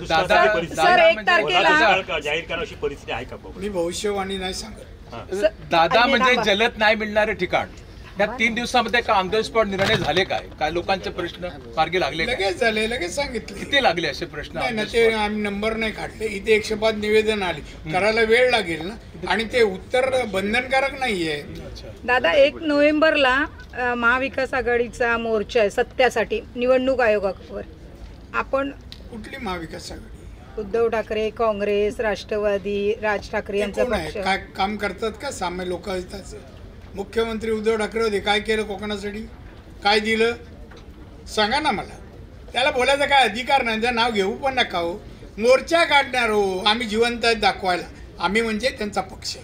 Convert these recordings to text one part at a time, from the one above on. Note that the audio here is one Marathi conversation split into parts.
सर 1 तारखेला जाहीर करावी परिस्थिती आहे का? मी भविष्यवाणी नाही सांगत. दादा म्हणजे जलद नाही मिळणारे ठिकाण, या 3 दिवसामध्ये का ऑन द स्पॉट निर्णय झाले काय लोकांचे प्रश्न मार्गी लागले? लगेच झाले, लगेच सांगितले. किती लागले असे प्रश्न? नाही ना, ते आम्ही नंबर नाही काढले. इथे 105 निवेदन आले, करायला वेळ लागेल ना, आणि ते उत्तर बंधनकारक नाहीये. दादा 1 नोव्हेंबरला महाविकास आघाडीचा मोर्चा आहे सत्यासाठी निवडणूक आयोगावर. आपण कुठली महाविकास आघाडी? उद्धव ठाकरे, काँग्रेस, राष्ट्रवादी, राज ठाकरे यांचा पक्ष. काय काम करतात का सामान्य लोकांचं? मुख्यमंत्री उद्धव ठाकरे होते, काय केलं कोकणासाठी? काय दिलं सांगा ना मला. त्याला बोलायचा काय अधिकार नाही, त्याचं नाव घेऊ पण नका हो. मोर्चा काढणार हो, आम्ही जिवंत आहेत दाखवायला. आम्ही म्हणजे त्यांचा पक्ष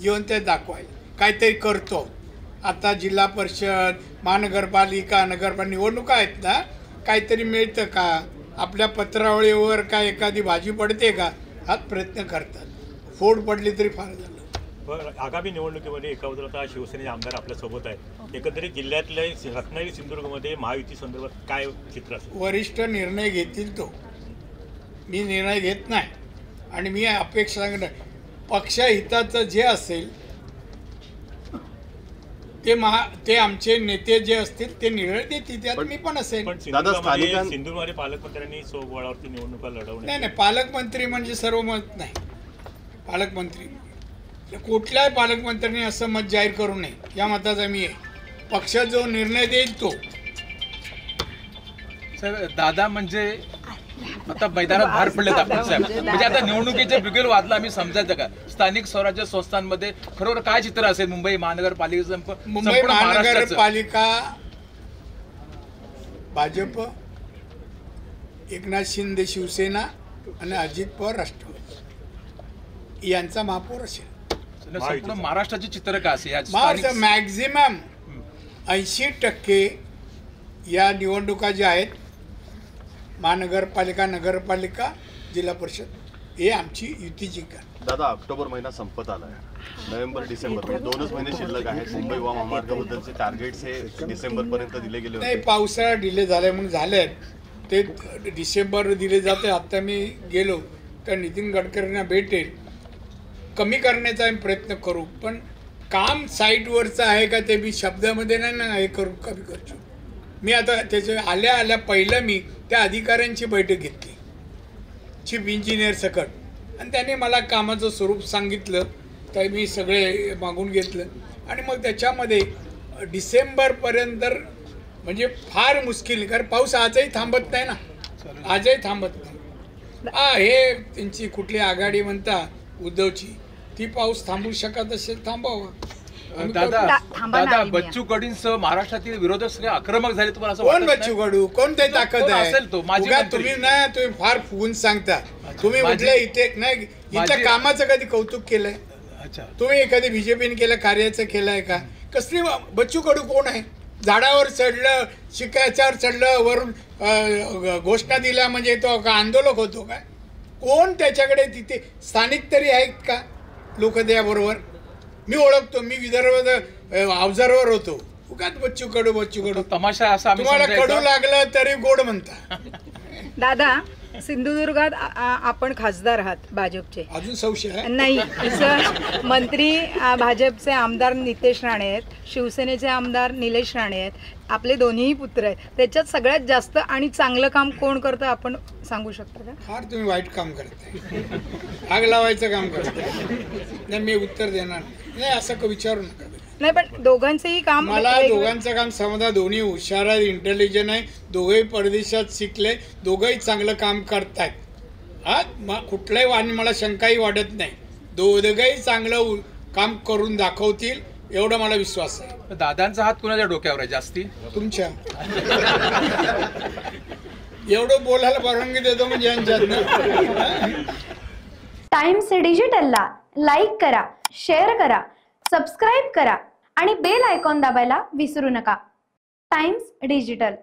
जिवंत आहेत दाखवायला काहीतरी करतो. आता जिल्हा परिषद, महानगरपालिका, नगरपालिका निवडणुका आहेत ना, काहीतरी मिळतं का? आपल्या पत्रावळीवर काय एखादी भाजी पडते का? हाच प्रयत्न करतात. फोड पडली तरी फार झालं. आगामी निवडणुकीमध्ये एका बाजूला शिवसेनेचे आमदार आपल्या सोबत आहेत, एकंदरीत जिल्ह्यातल्या रत्नागिरी सिंधुदुर्गमध्ये महायुती संदर्भात काय चित्र असेल? वरिष्ठ निर्णय घेतील तो, मी निर्णय घेत नाही. आणि मी अपेक्षा सांगणार, पक्षहिताचं जे असेल ते आमचे नेते जे असतील ते निर्णय देतील, त्यात मी पण असेल. पण सिंधुदुर्गमध्ये पालकमंत्र्यांनी सोबळावरती निवडणुका लढवल्या. नाही, पालकमंत्री म्हणजे सर्व मत नाही. पालकमंत्री कुठल्याही पालकमंत्र्यांनी असं मत जाहीर करू नये, या मताचा मी आहे. पक्ष जो निर्णय देईल तो. सर दादा म्हणजे आता मैदानात बाहेर पडलेत आपण साहेब, म्हणजे आता निवडणुकीचे बिगुल वाजला आम्ही समजायचं का? स्थानिक स्वराज्य संस्थांमध्ये खरोखर काय चित्र असेल? मुंबई महानगरपालिका, मुंबई महानगरपालिका भाजप, एकनाथ शिंदे शिवसेना आणि अजित पवार राष्ट्रवादी यांचा महापौर असेल. संपूर्ण महाराष्ट्राचे चित्र का असेल? मॅक्झिमम 80% या निवडणुका ज्या आहेत, महानगरपालिका, नगरपालिका, जिल्हा परिषद, हे आमची युती जिंकणार. दादा ऑक्टोबर महिना संपत आला आहे, नोव्हेंबर डिसेंबर म्हणजे 2च महिने शिल्लक आहेत. मुंबई महामार्गाबद्दलचे टार्गेट्स हे डिसेंबर पर्यंत दिले गेले होते. नाही, पावसाळा डिले झालाय म्हणून झाले ते डिसेंबर दिले जाते. आता मी गेलो तर नितीन गडकरींना भेटेल, कमी करण्याचा आम्ही प्रयत्न करू. पण काम साईटवरचं आहे का ते मी शब्दामध्ये नाही ना हे करू, कमी करतो. मी आता त्याच्या आल्या पहिलं मी त्या अधिकाऱ्यांची बैठक घेतली, चीफ इंजिनियर सकट, आणि त्याने मला कामाचं स्वरूप सांगितलं. तर मी सगळे मागून घेतलं आणि मग त्याच्यामध्ये डिसेंबरपर्यंत म्हणजे फार मुश्किल, कारण पाऊस आजही थांबत नाही ना, आजही थांबत नाही. हे त्यांची कुठली आघाडी म्हणता उद्धवची, ती पाऊस थांबू शकत असेल थांबावं. दादा बच्चू कडूंसह महाराष्ट्रातील विरोधक सगळे आक्रमक झाले, तुम्हाला असं कोण बच्चू कडू? कोणते ताकद आहे? तुम्ही ना, तुम्ही फार फुगून सांगता. तुम्ही म्हटलं इथे नाही, इथल्या कामाचं कधी कौतुक केलंय? तुम्ही कधी बीजेपीने केलं, कार्याचं केलंय का? कसली बच्चू कडू कोण आहे? झाडावर चढलं, शिकायच्यावर चढलं, वरून घोषणा दिल्या म्हणजे तो का आंदोलक होतो काय? कोण त्याच्याकडे? तिथे स्थानिक तरी आहेत का लोक त्याबरोबर? मी ओळखतो, मी विदर्भात ऑब्झर्वर होतो. उगाच बच्चू कडू तमाशा असा तुम्हाला कडू लागलं तरी गोड म्हणता. दादा सिंधुदुर्गात आपण खासदार आहात भाजपचे, अजून संशय आहे? नाही सर, मंत्री भाजपचे आमदार नितेश राणे आहेत, शिवसेनेचे आमदार निलेश राणे आहेत, आपले दोन्हीही पुत्र आहेत. त्याच्यात सगळ्यात जास्त आणि चांगलं काम कोण करतं आपण सांगू शकता का? फार तुम्ही वाईट काम करताय, आग लावायचं काम करताय. नाही, मी उत्तर देणार नाही, असं विचारू नका. नाही, पण दोघांचेही काम, मला दोघांचं काम समजा, दोन्ही हुशार आहेत, इंटेलिजंट आहे, दोघंही परदेशात शिकले, दोघंही चांगलं काम करतायत. हा, कुठल्याही आणि मला शंकाही वाटत नाही. दोघंही चांगलं काम करून दाखवतील एवढा मला विश्वास आहे. दादांचा हात कुणाच्या डोक्यावर आहे जास्ती? तुमच्या. एवढं बोलायला परवानगी देतो म्हणजे यांच्यात. टाइम्स डिजिटलला लाईक करा, शेअर करा, सबस्क्राईब करा आणि बेल आयकॉन दाबायला विसरू नका. Times digital.